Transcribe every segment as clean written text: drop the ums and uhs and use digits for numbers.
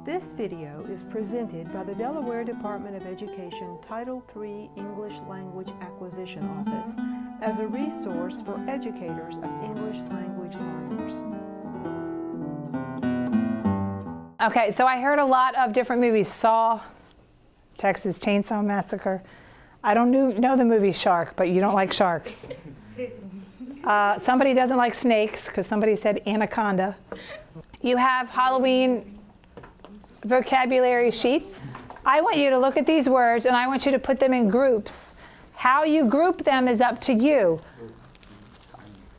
This video is presented by the Delaware Department of Education Title III English Language Acquisition Office as a resource for educators of English language learners. Okay, so I heard a lot of different movies. Saw, Texas Chainsaw Massacre. I don't know the movie Shark, but you don't like sharks. Somebody doesn't like snakes because somebody said anaconda. You have Halloween vocabulary sheets. I want you to look at these words and I want you to put them in groups. How you group them is up to you.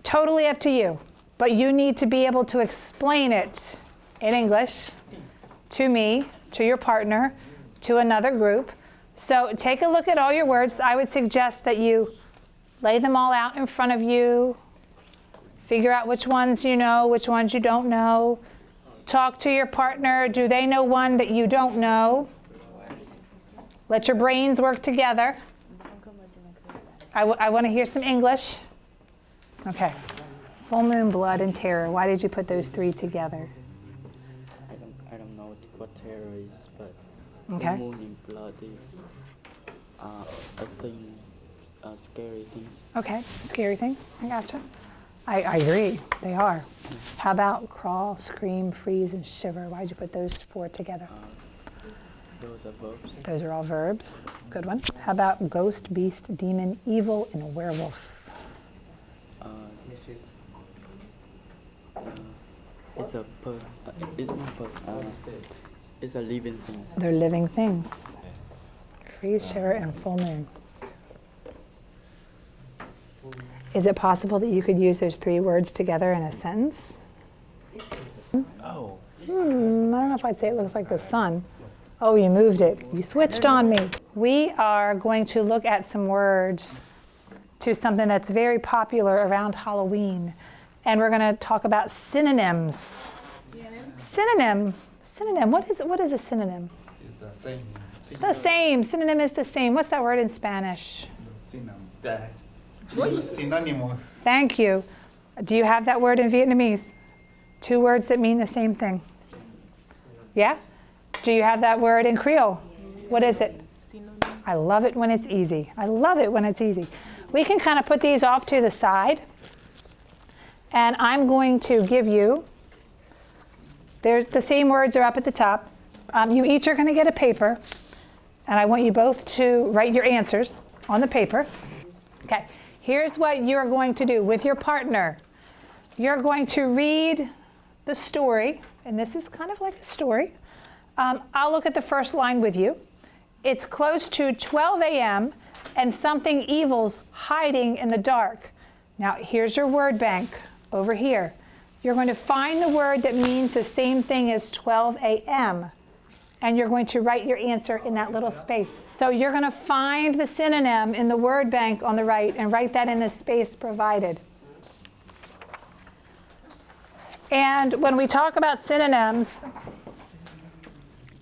Totally up to you. But you need to be able to explain it in English to me, to your partner, to another group. So take a look at all your words. I would suggest that you lay them all out in front of you. Figure out which ones you know, which ones you don't know. Talk to your partner. Do they know one that you don't know? Let your brains work together. I want to hear some English. Okay. Full moon, blood, and terror. Why did you put those three together? I don't know what terror is, but Okay. full moon and blood is I think scary things. Okay, scary thing. I gotcha. I agree, they are. How about crawl, scream, freeze, and shiver? Why'd you put those four together? Those are verbs. Those are all verbs. Good one. How about ghost, beast, demon, evil, and a werewolf? It's a it's not person. It's a living thing. They're living things. Freeze, shiver, and full moon. Is it possible that you could use those three words together in a sentence? Oh. I don't know if I'd say it looks like the sun. Oh, you moved it. You switched on me. We are going to look at some words to something that's very popular around Halloween. And we're going to talk about synonyms. Synonym. Synonym. What is a synonym? It's the same. The same. Synonym is the same. What's that word in Spanish? Synonymous. Thank you. Do you have that word in Vietnamese? Two words that mean the same thing. Yeah? Do you have that word in Creole? What is it? I love it when it's easy. I love it when it's easy. We can kind of put these off to the side. And I'm going to give you, there's the same words are up at the top. You each are going to get a paper. And I want you both to write your answers on the paper. Okay. Here's what you're going to do with your partner. You're going to read the story, and this is kind of like a story. I'll look at the first line with you. It's close to 12 a.m. and something evil's hiding in the dark. Now, here's your word bank over here. You're going to find the word that means the same thing as 12 a.m. and you're going to write your answer in that little space. So you're going to find the synonym in the word bank on the right and write that in the space provided. And when we talk about synonyms,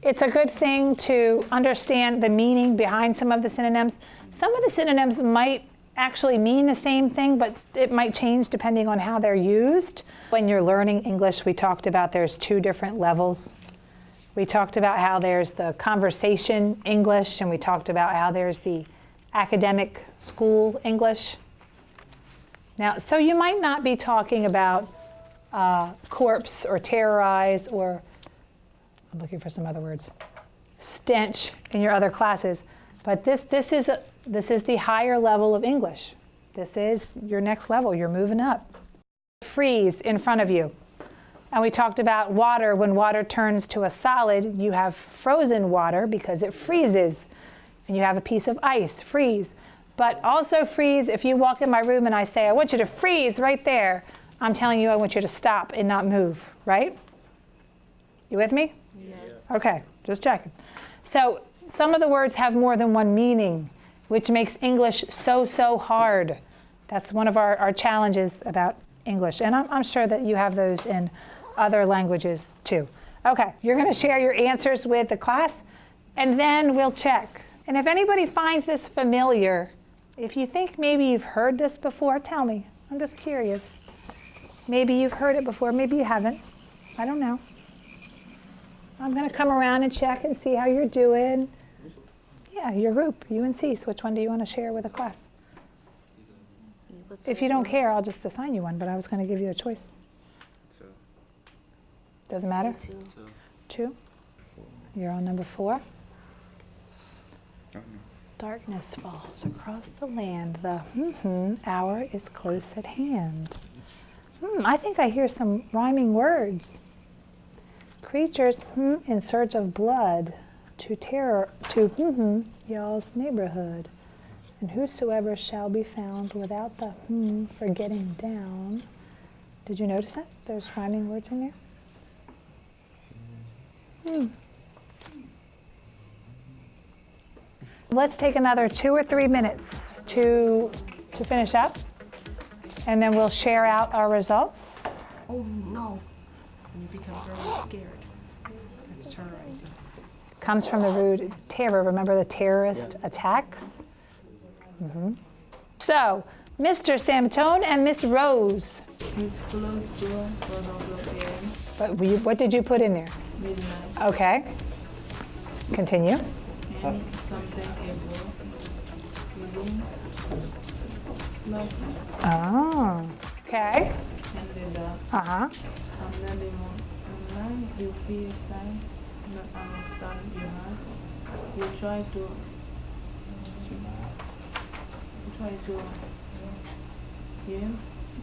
it's a good thing to understand the meaning behind some of the synonyms. Some of the synonyms might actually mean the same thing, but it might change depending on how they're used. When you're learning English, we talked about there's two different levels. We talked about how there's the conversation English, and we talked about how there's the academic school English. Now, so you might not be talking about corpse or terrorize or, I'm looking for some other words, stench in your other classes, but this is the higher level of English. This is your next level. You're moving up. Freeze in front of you. And we talked about water. When water turns to a solid, you have frozen water because it freezes. And you have a piece of ice, freeze. But also freeze, if you walk in my room and I say, I want you to freeze right there, I'm telling you I want you to stop and not move, right? You with me? Yes. Okay, just checking. So some of the words have more than one meaning, which makes English so hard. That's one of our challenges about English. And I'm sure that you have those in other languages too. Okay, you're going to share your answers with the class, and then we'll check. And if anybody finds this familiar, if you think maybe you've heard this before, tell me. I'm just curious. Maybe you've heard it before, maybe you haven't. I don't know. I'm going to come around and check and see how you're doing. Yeah, your group, you and Cease. Which one do you want to share with the class? If you don't care, I'll just assign you one, but I was going to give you a choice. Doesn't matter? Two. You're on number 4. Darkness falls across the land. The hour is close at hand. I think I hear some rhyming words. Creatures in search of blood to y'all's neighborhood. And whosoever shall be found without the for getting down. Did you notice that? There's rhyming words in there. Let's take another 2 or 3 minutes to finish up, and then we'll share out our results. Oh no. And you become very scared. That's terrorizing. Comes from the root terror. Remember the terrorist attacks? So, Mr. Samtone and Miss Rose. It's close to 4 p.m. But what did you put in there? Midnight. Okay. Continue. And something able. Feeling. Love. Oh. Okay. And the dark. Uh-huh. And then online you feel time, not understand your heart. You try to yell.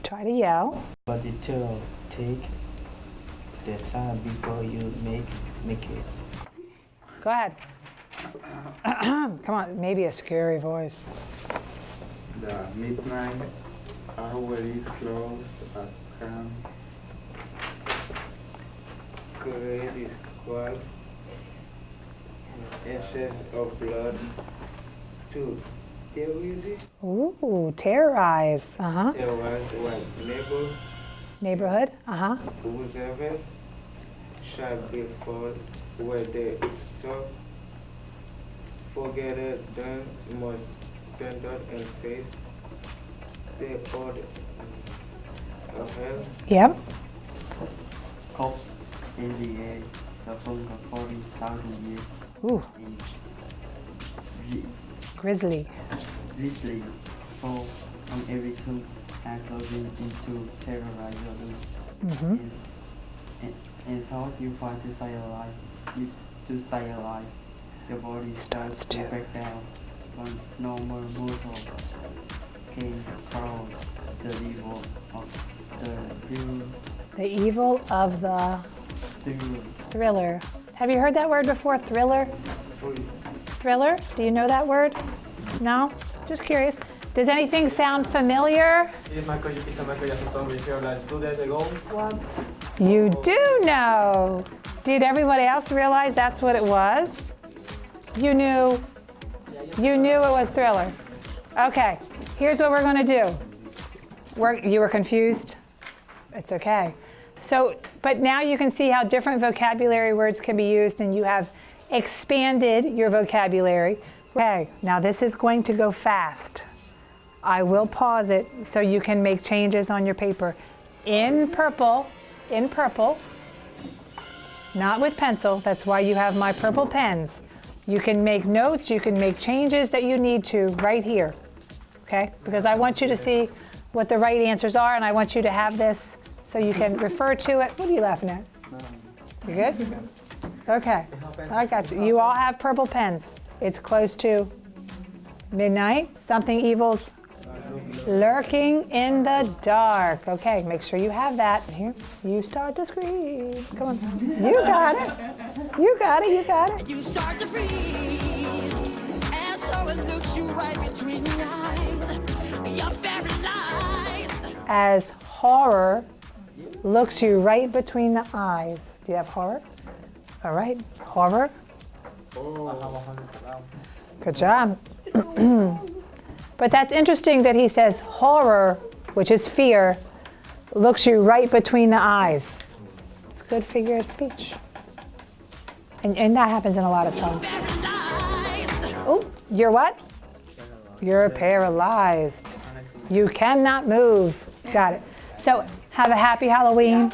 Try to yell. But it will take the sound before you make it. Go ahead. Come on, maybe a scary voice. The midnight hour is close at hand. Courage is quiet. Excess of blood to terrorize. Ooh, terrorize. Uh-huh. Terrorize what Neighborhood. Uh-huh. whosoever shall be found where they so forget it, then must stand up and face the order of hell. Yep. Corpse in the air, the phone of 40,000 years. Ooh, In grizzly. Grizzly fall on every tomb and closing into terrorize others. And thought you fight to stay alive. To stay alive. The body starts to break down. But no more mortal can crown the evil of the thriller. The evil of the thriller. Have you heard that word before, thriller? Thriller? Do you know that word? No? Just curious. Does anything sound familiar? You do know. Did everybody else realize that's what it was? You knew it was thriller. Okay, here's what we're going to do. You were confused? It's okay. So, but now you can see how different vocabulary words can be used, and you have expanded your vocabulary. Okay, now this is going to go fast. I will pause it so you can make changes on your paper. In purple, not with pencil, that's why you have my purple pens. You can make notes, you can make changes that you need to right here, okay? Because I want you to see what the right answers are, and I want you to have this so you can refer to it. What are you laughing at? You good? Okay, I got you. You all have purple pens. It's close to midnight. Something evil's lurking in the dark. Okay, make sure you have that. Here, you start to scream. Come on. You got it. You got it. You got it. You start to freeze, and so it looks you right between the eyes. You're paralyzed. As horror looks you right between the eyes. Do you have horror? All right, horror. Good job. But that's interesting that he says horror, which is fear, looks you right between the eyes. It's a good figure of speech. And that happens in a lot of songs. Oh, you're what? You're paralyzed. You cannot move. Got it. So have a happy Halloween.